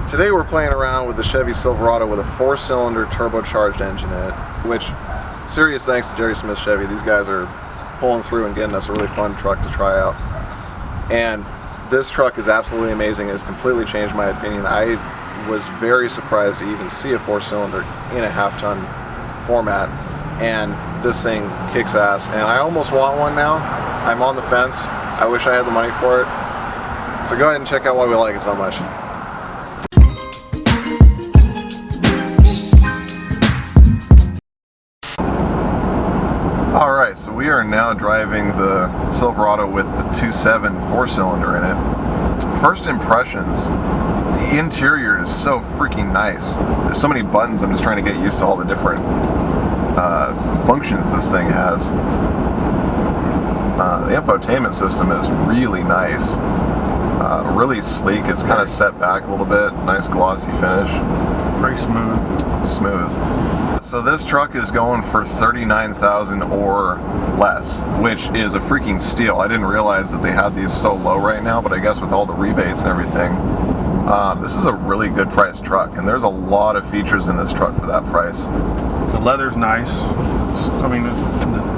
Today we're playing around with the Chevy Silverado with a 4-cylinder turbocharged engine in it, which, serious thanks to Jerry Smith Chevy. These guys are pulling through and getting us a really fun truck to try out. And this truck is absolutely amazing. It's completely changed my opinion. I was very surprised to even see a 4-cylinder in a half-ton format, and this thing kicks ass. And I almost want one now. I'm on the fence. I wish I had the money for it. So go ahead and check out why we like it so much. Alright, so we are now driving the Silverado with the 2.7 4-cylinder in it. First impressions, the interior is so freaking nice. There's so many buttons, I'm just trying to get used to all the different functions this thing has. The infotainment system is really nice. Really sleek. It's kind of set back a little bit. Nice glossy finish. Very smooth. So this truck is going for $39,000 or less, which is a freaking steal. I didn't realize that they had these so low right now, but I guess with all the rebates and everything, this is a really good priced truck, and there's a lot of features in this truck for that price. The leather's nice. I mean,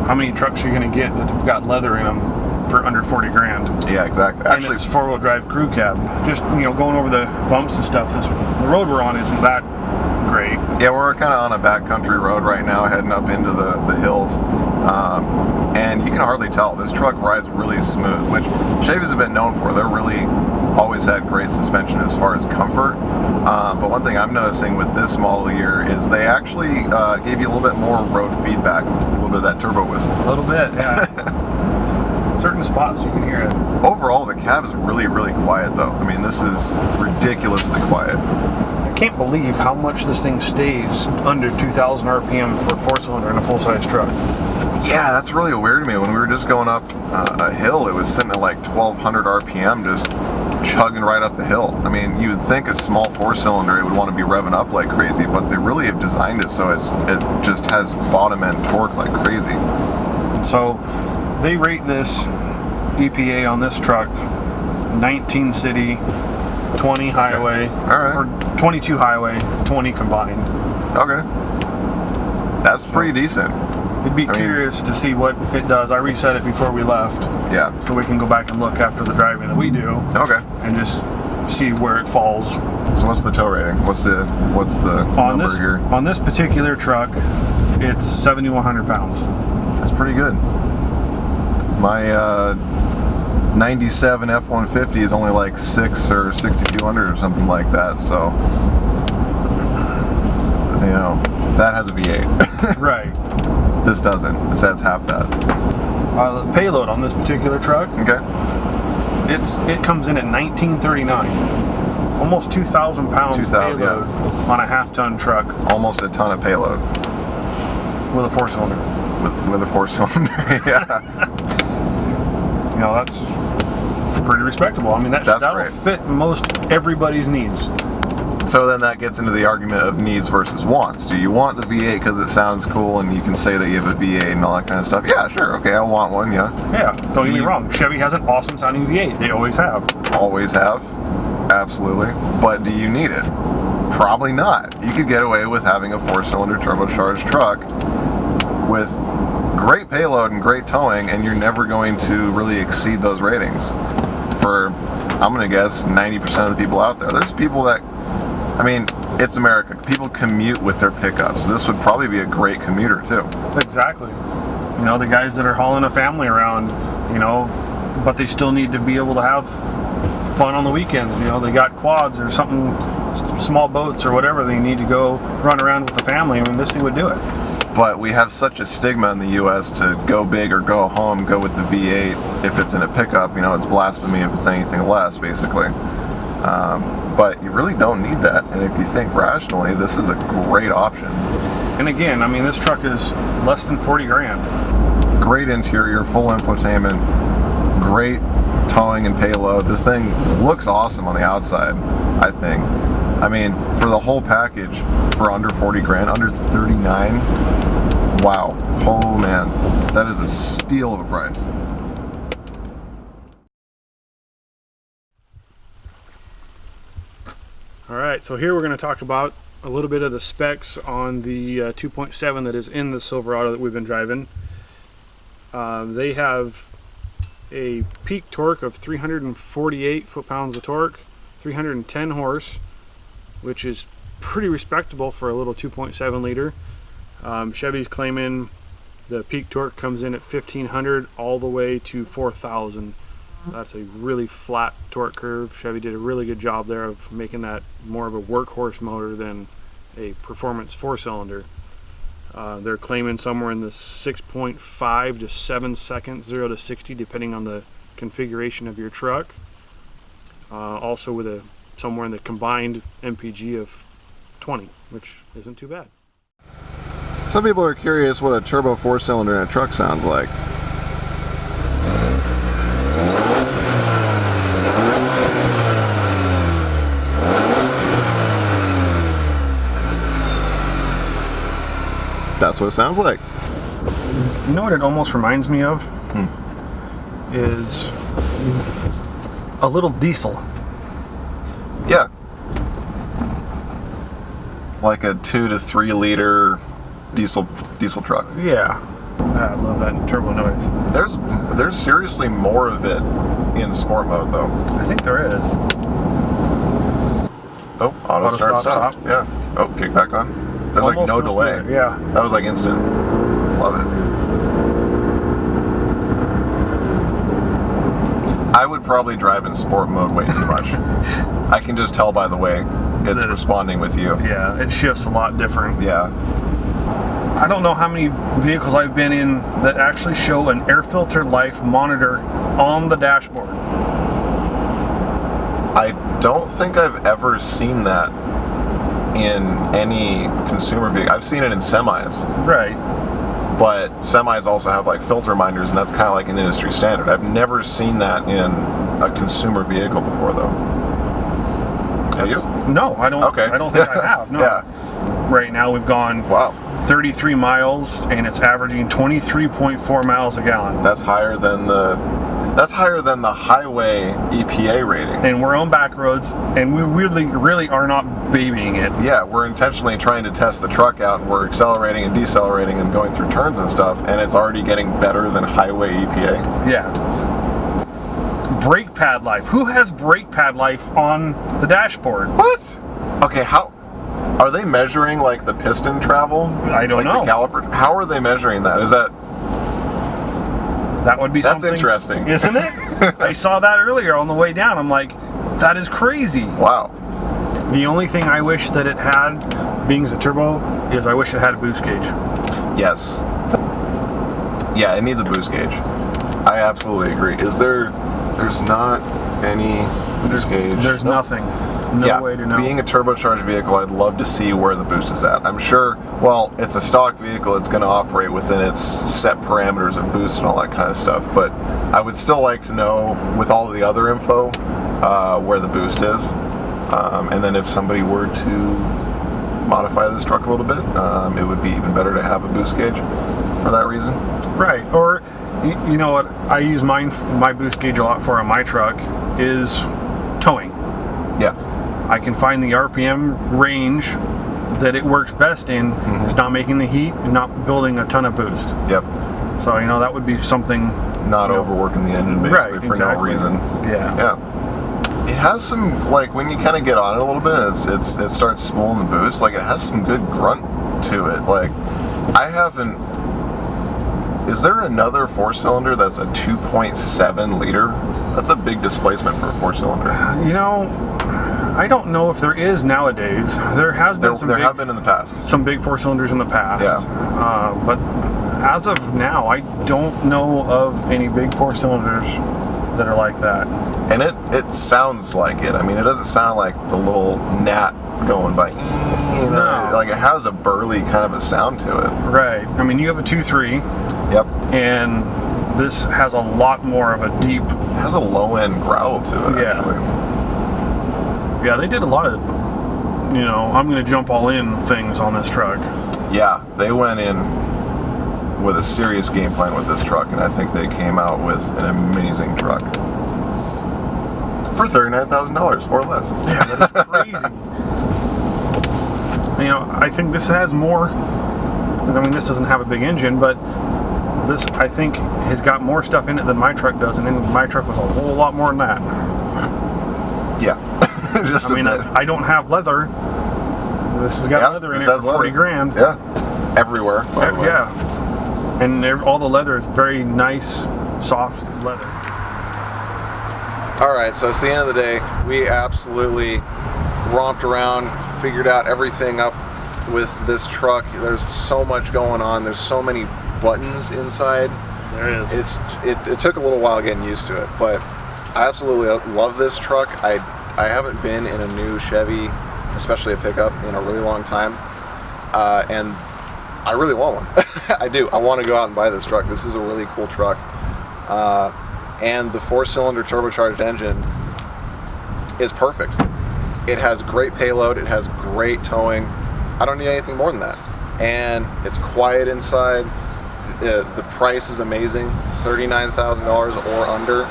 how many trucks are you going to get that have got leather in them for under 40 grand? Yeah, exactly. Actually, and it's 4-wheel drive crew cab. Just, going over the bumps and stuff, the road we're on isn't that great. Yeah, we're kind of on a backcountry road right now, heading up into the hills. And you can hardly tell. This truck rides really smooth, which Chevys have been known for. They're really always had great suspension as far as comfort. But one thing I'm noticing with this model year is they actually gave you a little bit more road feedback. A little bit of that turbo whistle. A little bit, yeah. Certain spots you can hear it. Overall, the cab is really, really quiet though. I mean, this is ridiculously quiet. I can't believe how much this thing stays under 2,000 RPM for a 4-cylinder in a full-size truck. Yeah, that's really weird to me. When we were just going up a hill, it was sitting at like 1,200 RPM, just chugging right up the hill. I mean, you would think a small 4-cylinder, it would want to be revving up like crazy, but they really have designed it so it just has bottom end torque like crazy. So they rate this EPA on this truck 19 city, 20 highway, okay. All right. Or 22 highway, 20 combined. Okay. That's pretty decent. We'd be curious to see what it does. I reset it before we left. Yeah. So we can go back and look after the driving that we do. Okay. And just see where it falls. So what's the tow rating? What's the number here? On this particular truck, it's 7,100 pounds. That's pretty good. My 97 F-150 is only like 6 or 6,200 or something like that. So, that has a V8. Right. This doesn't. This has half that. The payload on this particular truck, okay, it comes in at 1939. Almost 2,000 pounds payload, yeah, on a half-ton truck. Almost a ton of payload. With a 4-cylinder. With a 4-cylinder, yeah. That's pretty respectable. I mean, that'll fit most everybody's needs. So then that gets into the argument of needs versus wants. Do you want the V8 because it sounds cool and you can say that you have a V8 and all that kind of stuff? Yeah, sure, okay, I want one, yeah. Yeah, don't get me wrong. Chevy has an awesome sounding V8. They always have. Always have, absolutely. But do you need it? Probably not. You could get away with having a 4-cylinder turbocharged truck with great payload and great towing, and you're never going to really exceed those ratings for, I'm going to guess, 90% of the people out there. There's people that, it's America. People commute with their pickups. This would probably be a great commuter too. Exactly. The guys that are hauling a family around, but they still need to be able to have fun on the weekends. They got quads or something, small boats or whatever. They need to go run around with the family. This thing would do it. But we have such a stigma in the U.S. to go big or go home, go with the V8 if it's in a pickup. It's blasphemy if it's anything less, basically. But you really don't need that. And if you think rationally, this is a great option. And again, this truck is less than 40 grand. Great interior, full infotainment, great towing and payload. This thing looks awesome on the outside, I think. For the whole package, for under 40 grand, under 39, wow. Oh man, that is a steal of a price. All right, so here we're going to talk about a little bit of the specs on the 2.7 that is in the Silverado that we've been driving. They have a peak torque of 348 foot-pounds of torque, 310 horse, which is pretty respectable for a little 2.7 liter. Chevy's claiming the peak torque comes in at 1500 all the way to 4000. That's a really flat torque curve. Chevy did a really good job there of making that more of a workhorse motor than a performance four-cylinder. They're claiming somewhere in the 6.5 to 7 seconds 0 to 60 depending on the configuration of your truck. Also with somewhere in the combined MPG of 20, which isn't too bad. Some people are curious what a turbo four-cylinder in a truck sounds like. That's what it sounds like. You know what it almost reminds me of? Is a little diesel. Yeah. Like a 2 to 3 liter diesel truck. Yeah. I love that turbo noise. There's seriously more of it in sport mode though. I think there is. Oh, auto start. Yeah. Oh, kick back on. There's almost like no delay. Yeah. That was like instant. Love it. I would probably drive in sport mode way too much. I can just tell by the way it's responding with you. Yeah, it shifts a lot different. Yeah. I don't know how many vehicles I've been in that actually show an air filter life monitor on the dashboard. I don't think I've ever seen that in any consumer vehicle. I've seen it in semis. Right. But semis also have like filter minders, and that's kind of like an industry standard. I've never seen that in a consumer vehicle before, though. Have you? No, I don't. Okay. I don't think I have. No. Yeah. Right now we've gone 33 miles, and it's averaging 23.4 miles a gallon. That's higher than the highway EPA rating. And we're on back roads, and we really are not babying it. Yeah, we're intentionally trying to test the truck out, and we're accelerating and decelerating and going through turns and stuff, and it's already getting better than highway EPA. Yeah. Brake pad life. Who has brake pad life on the dashboard? What? Okay, how are they measuring like the piston travel? I don't know. The caliper. How are they measuring that? Is that? That would be That's something, interesting. Isn't it? I saw that earlier on the way down. I'm like, that is crazy. Wow. The only thing I wish that it had, being as a turbo, is I wish it had a boost gauge. Yes. Yeah, it needs a boost gauge. I absolutely agree. There's not any boost gauge. There's nothing. No way to know. Being a turbocharged vehicle, I'd love to see where the boost is at. I'm sure, well, it's a stock vehicle, it's going to operate within its set parameters of boost and all that kind of stuff, but I would still like to know, with all of the other info, where the boost is. And then if somebody were to modify this truck a little bit, it would be even better to have a boost gauge for that reason. Right, or you know what I use my boost gauge a lot for on my truck is towing. Yeah. I can find the RPM range that it works best in. It's not making the heat and not building a ton of boost. Yep. So, you know, that would be something... Not overworking the engine, basically, for no reason. Yeah. Yeah. It has some, like, when you kind of get on it a little bit, it starts spooling the boost, like, it has some good grunt to it. Like, I haven't... Is there another four-cylinder that's a 2.7 liter? That's a big displacement for a four-cylinder. You know, I don't know if there is nowadays. There has been there have been in the past. Some big four-cylinders in the past. Yeah. But as of now, I don't know of any big four-cylinders that are like that. And it sounds like it. I mean, it doesn't sound like the little gnat going by. You know, No. like it has a burly kind of a sound to it. Right. I mean, you have a 2.3. Yep. And this has a lot more of a deep... It has a low-end growl to it, actually. Yeah, they did a lot of, you know, I'm going to jump all in things on this truck. Yeah, they went in with a serious game plan with this truck, and I think they came out with an amazing truck. For $39,000 or less. Yeah, that is crazy. You know, I think this has more. I mean, this doesn't have a big engine, but this, I think, has got more stuff in it than my truck does, and then my truck was a whole lot more than that. Yeah. Just I mean, I don't have leather. This has got leather in it for 40 grand. Yeah. Everywhere. Yeah. And all the leather is very nice, soft leather. All right, so it's the end of the day. We absolutely romped around, figured out everything up with this truck. There's so much going on. There's so many buttons inside. There is. It took a little while getting used to it, but I absolutely love this truck. I haven't been in a new Chevy, especially a pickup, in a really long time, and I really want one. I do. I want to go out and buy this truck. This is a really cool truck, and the 4-cylinder turbocharged engine is perfect. It has great payload. It has great towing. I don't need anything more than that. And it's quiet inside. The price is amazing, $39,000 or under.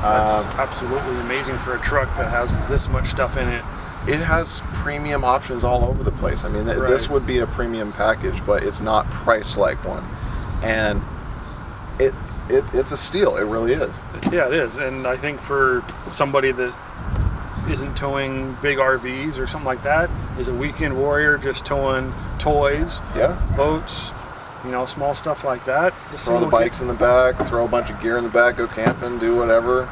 That's absolutely amazing for a truck that has this much stuff in it. It has premium options all over the place. I mean, this would be a premium package, but it's not priced like one. And it's a steal. It really is. Yeah, it is. And I think for somebody that isn't towing big RVs or something like that, is a weekend warrior just towing toys, boats, you know, small stuff like that. Throw the bikes in the back, throw a bunch of gear in the back, go camping, do whatever.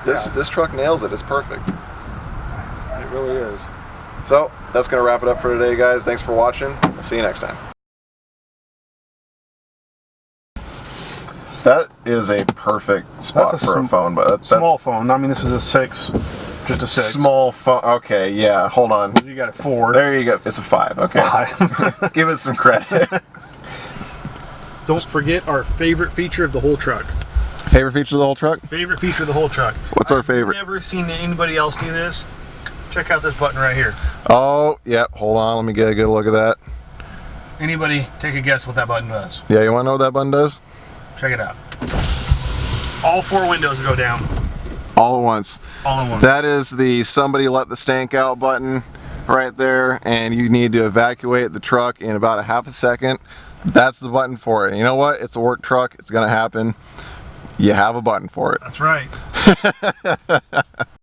This truck nails it. It's perfect. It really is. So that's going to wrap it up for today, guys. Thanks for watching. We'll see you next time. That is a perfect spot for a phone, but that's small phone. I mean, this is a 6. Just a 6. Small phone. Okay, yeah. Hold on. You got a 4. There you go. It's a 5. Okay. 5. Give it some credit. Don't forget our favorite feature of the whole truck. Favorite feature of the whole truck? Favorite feature of the whole truck. What's our favorite? I've never seen anybody else do this. Check out this button right here. Oh, yep. Hold on. Let me get a good look at that. Anybody take a guess what that button does? Yeah, you want to know what that button does? Check it out. All 4 windows go down. All at once. All at once. That is the somebody let the stank out button right there, and you need to evacuate the truck in about a half a second. That's the button for it. And you know what? It's a work truck. It's going to happen. You have a button for it. That's right.